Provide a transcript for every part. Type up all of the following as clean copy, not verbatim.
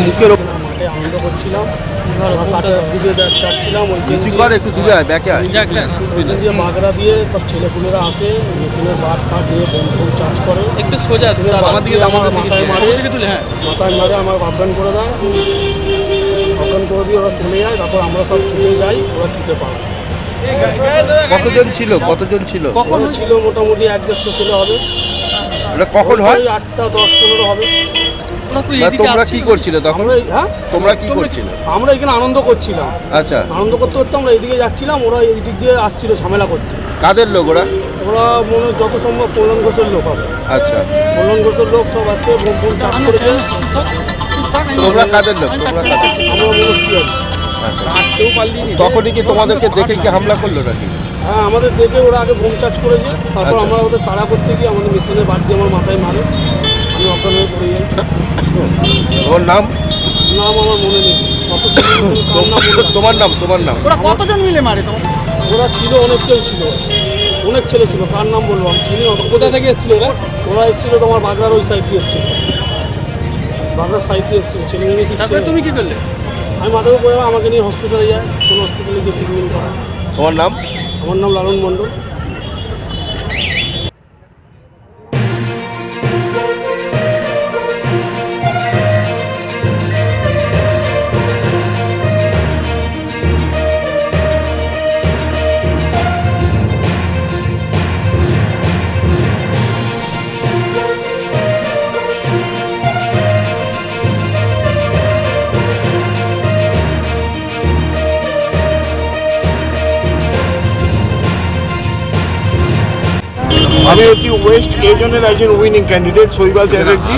মুখের মাঠে আনন্দ করছিলাম, দিকে যাচ্ছিলাম, ওই একটু দূরে হয় ব্যাকে দিয়ে বাগড়া দিয়ে সব ছেলেপুলেরা আসে, মেশিনের বাদ ফাট দিয়ে বোম চার্জ করে, একটু সোজা আমার মাথায় মারে, মাথায় মারে আমার অজ্ঞান করে দেয়, অজ্ঞান করে দিয়ে ওরা চলে যায়। তারপর আমরা সব ছুটে যাই, ওরা ছুটে পায়। কতজন ছিল কখন ছিল মোটামুটি 1-150 ছেলে হবে। কখন হয়? 8টা 10-15 হবে। তোমরা কি করছিলে তখন? হ্যাঁ, তোমরা কি করছিলে? আমরা এখানে আনন্দ করছিলাম। আচ্ছা, আনন্দ করতে করতে আমরা এইদিকে যাচ্ছিলাম, ওরা এই দিক দিয়ে আসছিল ঝামেলা করতে। কাদের লোক ওরা? ওরা মনে যত সম্ভব কল্যাণ ঘোষের লোক হবে। আচ্ছা, কল্যাণ ঘোষের লোক সব আসছে, বোম চাষ করেছে। তোমরা কাদের লোক? আমরা মনস্তি আছি। তখনই কি তোমাদেরকে দেখে কি হামলা করলো নাকি? হ্যাঁ, আমাদের দেখে ওরা আগে বোম চার্জ করেছে, তারপর আমরা ওদের তাড়া করতে গিয়ে আমাদের মেশিনে বাদ দিয়ে আমার মাথায় মারে, আমি অজ্ঞান হয়ে পড়ে যাই। ওর নাম আমার মনে নেই। তোমার নাম? ওরা কতজন মিলে মারে? ওরা ছিল, অনেক কেউ ছিল, অনেক ছেলে ছিল। কার নাম বলবো আমি চিনি। কোথা থেকে এসেছিল ওরা এসেছিল তোমার বাগড়ার ওই সাইড দিয়ে এসেছিল, বাগড়ার সাইড দিয়ে এসেছিল ছেলেমেয়ে। তুমি কি করলে? আমি মাথায় পড়ে আমাকে নিয়ে হসপিটালে যাই, কোন হসপিটালে গিয়ে ট্রিটমেন্ট করা। তোমার নাম? আমার নাম লালন মণ্ডল। আমি হচ্ছি ওয়েস্ট এজনের একজন উইনিং ক্যান্ডিডেট শৈবাল চ্যাটার্জি।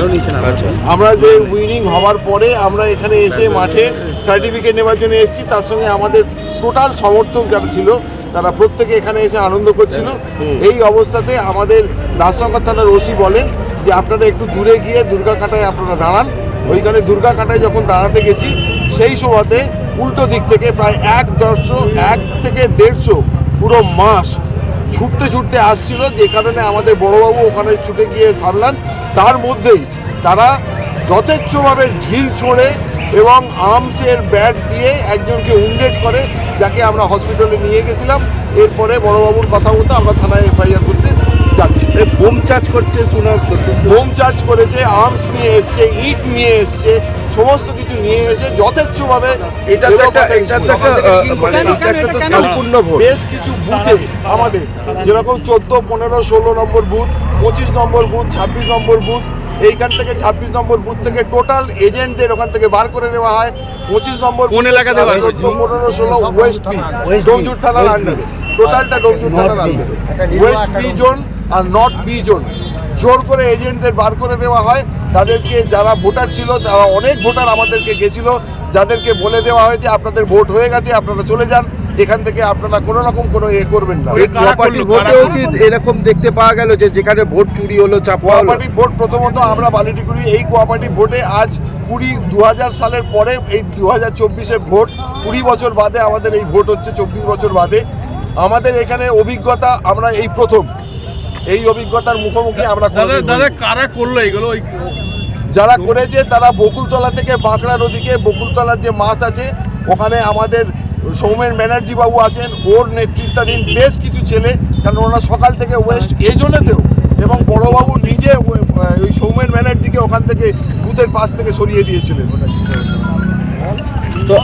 আমাদের উইনিং হওয়ার পরে আমরা এখানে এসে মাঠে সার্টিফিকেট নেওয়ার জন্য এসেছি। তার সঙ্গে আমাদের টোটাল সমর্থক যারা ছিল তারা প্রত্যেকে এখানে এসে আনন্দ করছিল। এই অবস্থাতে আমাদের দাসনগর থানার ওসি বলেন যে আপনারা একটু দূরে গিয়ে দুর্গাকাটায় আপনারা দাঁড়ান। ওইখানে দুর্গাকাটায় যখন দাঁড়াতে গেছি সেই সময়তে উল্টো দিক থেকে প্রায় 1 থেকে 150 পুরো মাস ছুটতে ছুটতে আসছিল, যে কারণে আমাদের বড়োবাবু ওখানে ছুটে গিয়ে সারলান। তার মধ্যেই তারা যথেচ্ছভাবে ঢিল ছোঁড়ে এবং আর্মসের ব্যাট দিয়ে একজনকে উন্ডেড করে, যাকে আমরা হসপিটালে নিয়ে গেছিলাম। এরপরে বড়োবাবুর কথা মতো আমরা থানায় এফআইআর করতে যাচ্ছি। বোম চার্জ করছে, বোম চার্জ করেছে, আর্মস নিয়ে এসছে, ইট নিয়ে এসছে, সমস্ত কিছু নিয়ে এসে যথেচ্ছভাবে বেশ কিছু বুথে আমাদের যেরকম 14, 15, 16 নম্বর বুথ, 25 নম্বর বুথ, 26 নম্বর বুথ, এইখান থেকে 26 নম্বর বুথ থেকে টোটাল এজেন্টদের ওখান থেকে বার করে দেওয়া হয়। 25 নম্বর 14, 15, 16 ওয়েস্ট বি ডোমজুর থানার আন্ডারে, টোটালটা ডোমজুর থানার আন্ডারে। ওয়েস্ট বি জোন আর নর্থ বি জোন জোর করে এজেন্টদের বার করে দেওয়া হয়। তাদেরকে যারা ভোটার ছিল, তারা অনেক ভোটার আমাদেরকে গেছিল, যাদেরকে বলে দেওয়া হয়েছে আপনাদের ভোট হয়ে গেছে, আপনারা চলে যান এখান থেকে, আপনারা কোনো রকম কোনো করবেন না। এরকম দেখতে পাওয়া গেল যে যেখানে ভোট চুরি হলো, কোঅপারেটিভ ভোট প্রথমত আমরা বালিটিকুড়ি এই কোঅপারেটিভ ভোটে আজ 2000 সালের পরে এই 2024-এর ভোট 20 বছর বাদে আমাদের এই ভোট হচ্ছে, 24 বছর বাদে আমাদের এখানে অভিজ্ঞতা। আমরা এই প্রথম এই অভিজ্ঞতার মুখোমুখি আমরা। কারা করলো এগুলো? যারা করেছে তারা বকুলতলা থেকে বাঁকড়ার ওদিকে, বকুলতলার যে মাছ আছে ওখানে আমাদের সৌমেন ব্যানার্জি বাবু আছেন, ওর নেতৃত্বাধীন বেশ কিছু ছেলে, কারণ ওরা সকাল থেকে ওয়েস্ট এজনেতেও এবং বড়োবাবু নিজে ওই সৌমেন ব্যানার্জিকে ওখান থেকে বুথের পাশ থেকে সরিয়ে দিয়েছিলেন। তো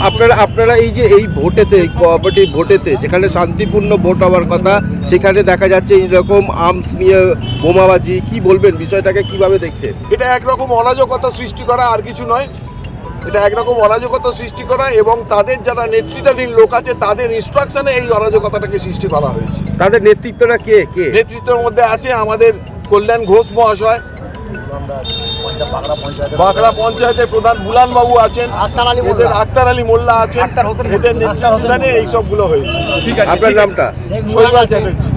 আপনারা এই ভোটেতে, কোঅপারেটিভ ভোটেতে যেখানে শান্তিপূর্ণ ভোট হওয়ার কথা, সেখানে দেখা যাচ্ছে এইরকম আর্মস নিয়ে বোমাবাজি, কি বলবেন বিষয়টাকে, কিভাবে দেখছেন? এটা একরকম অরাজকতা সৃষ্টি করা, আর কিছু নয়। এটা একরকম অরাজকতা সৃষ্টি করা এবং তাদের যারা নেতৃত্বাধীন লোক আছে তাদের ইনস্ট্রাকশনে এই অরাজকতাটাকে সৃষ্টি করা হয়েছে। তাদের নেতৃত্বটা কে? নেতৃত্বের মধ্যে আছে আমাদের কল্যাণ ঘোষ মহাশয়, বাঁকড়া পঞ্চায়েতের প্রধান বুলান বাবু আছেন, আক্তার আলী মোল্লা আছেন, এদের নেতৃত্বাধীনে এই সবগুলো হয়েছে। আপনার নামটা? শৈবাল চ্যাটার্জি।